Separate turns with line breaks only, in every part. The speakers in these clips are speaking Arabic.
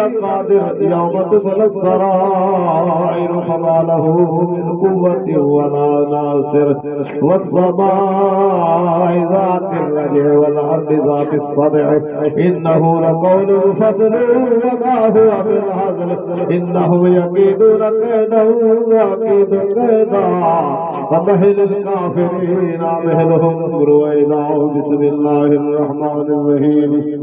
لقادر يوم تبلى السرائر فما له من قوة ولا ناصر والسماء ذات الرجع والأرض ذات الصدع إنه لقول فصل وما هو بالهزل إنهم يكيدون كيدا وأكيد كيدا فمهل الكافرين أمهلهم رويدا بسم الله الرحمن الرحيم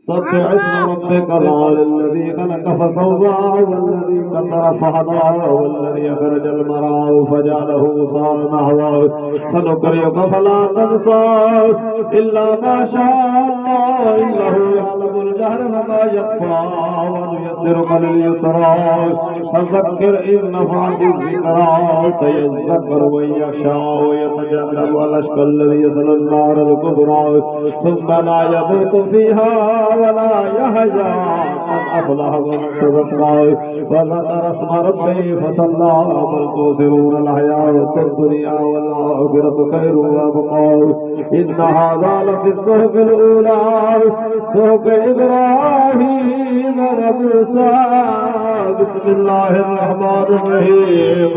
سبح اسم ربك الأعلى الذي خلق فسوى والذي قدر فهدى والذي أخرج المرعى فجعله غثاء نحوا سنقرئك فلا تنسى إلا ما شاء الله إنه يعلم الجهر وما يخفى ونيسرك لليسرى فذكر إن نفعت الذكرى سيذكر من يخشى ويتجنب الأشقى الذي يصلى النار الكبرى ثم لا يموت فيها ولا يهجى من أفلح من تزكى وذكر اسم ربه فصلى بل تؤثرون الحياة الدنيا والآخرة خير وأبقى إن هذا لفي الصحف الأولى صحف إبراهيم وموسى بسم الله الرحمن الرحيم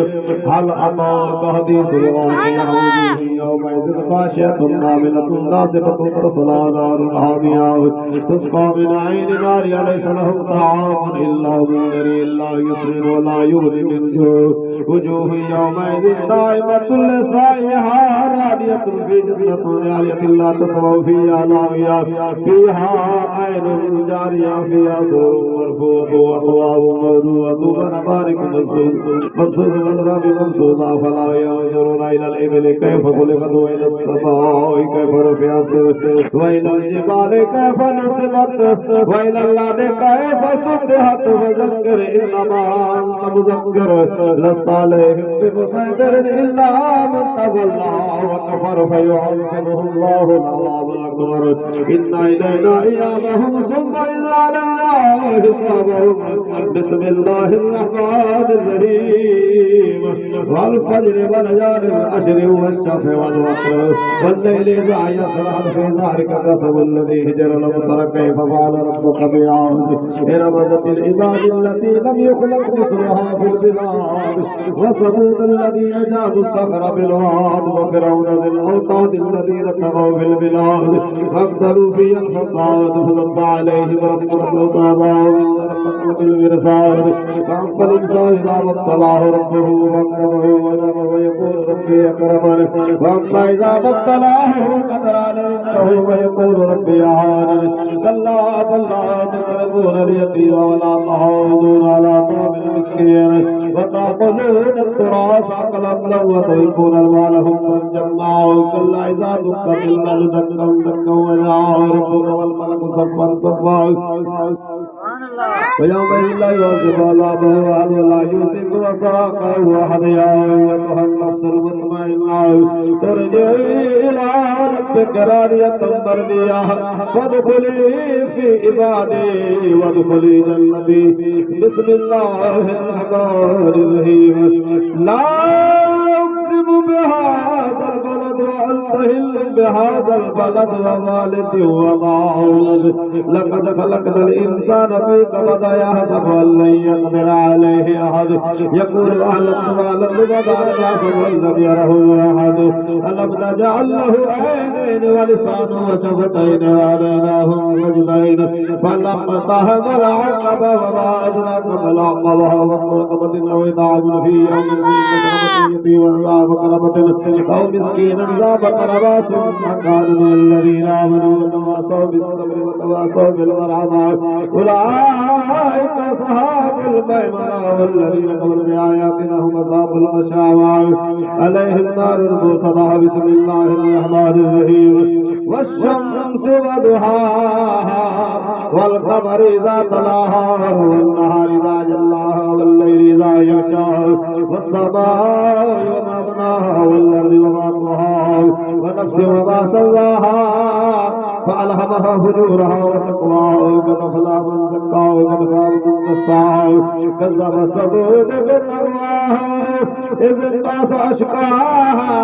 هل أتاك حديث الغاشية يومئذ خاشعة عاملة ناصبة تصلى نار حامية تسقى من عين نارية ليس لهم طعام إلا من ضريع لا يسمن ولا يغني من جوع وجوه يومئذ ناعمة لسعيها راضية في جنة عالية لا تسمع فيها لاغية فيها عين جارية فيها سرر مرفوع وأكواب موضوعة ونمارق مبثوثة والرب مبثوثة فلا ينظرون إلى الإبل كيف خلقت وإلى السماء كيف رفعت وإلى الجبال كيف نصبت وإلى الأرض كيف سطحت فذكر إنما أنت مذكر لست عليهم بمسيطر إلا من تولى وكفر فيعذبه الله العذاب الأكبر إن إلينا إيابهم ثم إن علينا حسابهم بسم الله الرحمن الرحيم والفجر وليالي العشر والشفع والوتر والليل إذا يسرع في ذلك قسم الذي هجر المطر كيف فعل ربك بعاد إرم ذات العباد التي لم يخلق مثلها في البلاد وثمود الذين جابوا الصخر بالواد وفرعون ذي الأوتاد الذين طغوا في البلاد فاقتلوا في الفساد فضب عليهم ربك وطابعوا بالمرصاد فعق الإنسان إذا ما ابتلاه ربه وأكرمه ونعمه ويقول ربي أكرمن وأما إذا ما ابتلاه قدر عليه ويقول ربي أهانن كلا بل لا تكرمون اليتيم ولا تحاضون على طعام المسكين وتأكلون التراث أكلا وتحبون المال حبا جما كلا إذا دكت المال دكا دكا وجاء ربك والملك صفا صفا ويومئذ لا يعذب عذابه أحد ولا يوثق وثاقه أحد يا أيتها النفس المطمئنة ترجعي إلى ربك راضية مرضية فادخلي في عبادي وادخلي جنتي بسم الله الرحمن الرحيم لا أقسم بهذا البلد وأنت هل بهذا البلد ووالد وما ولد لقد خلقنا الإنسان في كبد يحسب أن لن يقدر عليه أحد يقول أهلكت مالا لبدا يحسب أن لم يره أحد ألم نجعل له عينين ولسانا وشفتين وهديناه النجدين فلما التهم العقبة وما أدراك ما العقبة والعقبة أو إطعام في يوم ذي مسغبة وعذاب كربة أو مسكينا ذا مقربة ثم كان من الذين آمنوا وتواصوا بالصبر وتواصوا بالمرحمة أولئك أصحاب الميمنة والذين كفروا بآياتنا هم أصحاب المشأمة عليهم نار المؤصدة بسم الله الرحمن الرحيم والشمس وضحاها والقمر إذا تلاها والنهار إذا جلاها والليل إذا يغشاها والسماء وما بناها والأرض وما طحاها ونفس وما سواها فألهمها فجورها وتقواها قد أفلح من زكاها وقد خاب من كذب ثمود بطغواها إذ انبعث أشقاها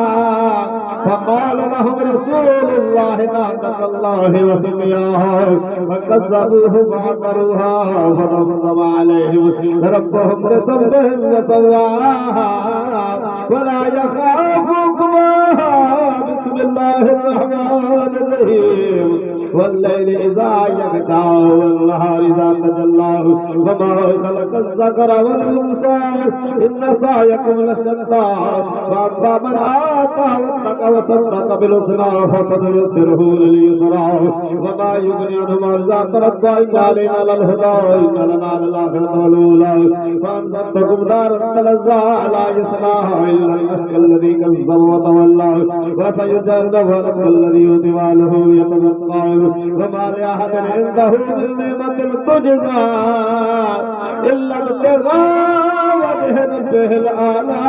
فقال لهم رسول الله ناقة الله وسقياها فكذبوه فعقروها فدمدم عليهم ربهم بذنبهم فسواها ولا يخاف عقباها بسم الله الرحمن الرحيم والليل إذا يغشى والنهار إذا تجلى وما خلق الذكر والأنثى إن سعيكم لشتى فأما من آتى واتقى وصدق بالحسنى فسنيسره لليسرى وما يغني عنه ماذا ترضى إن علينا للهدى إن لنا للآخرة والأولى فأنذرتكم نارا تلظى لا يصلاها إلا الأشقى الذي كذب وتولى وسيجنبها الذي يؤتي ماله يتزكى وما لأحد عنده من نعمة تجزى إلا ابتغاء وجه ربه الأعلى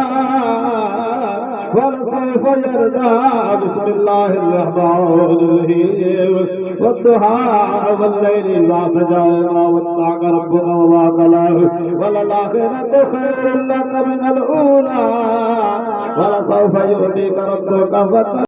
ولسوف يرضى بسم الله الرحمن الرحيم والضحى والليل إذا سجى وما ودعك ربك وما قلى وللآخرة خير لك من الأولى ولسوف يؤتيك ربك فترضى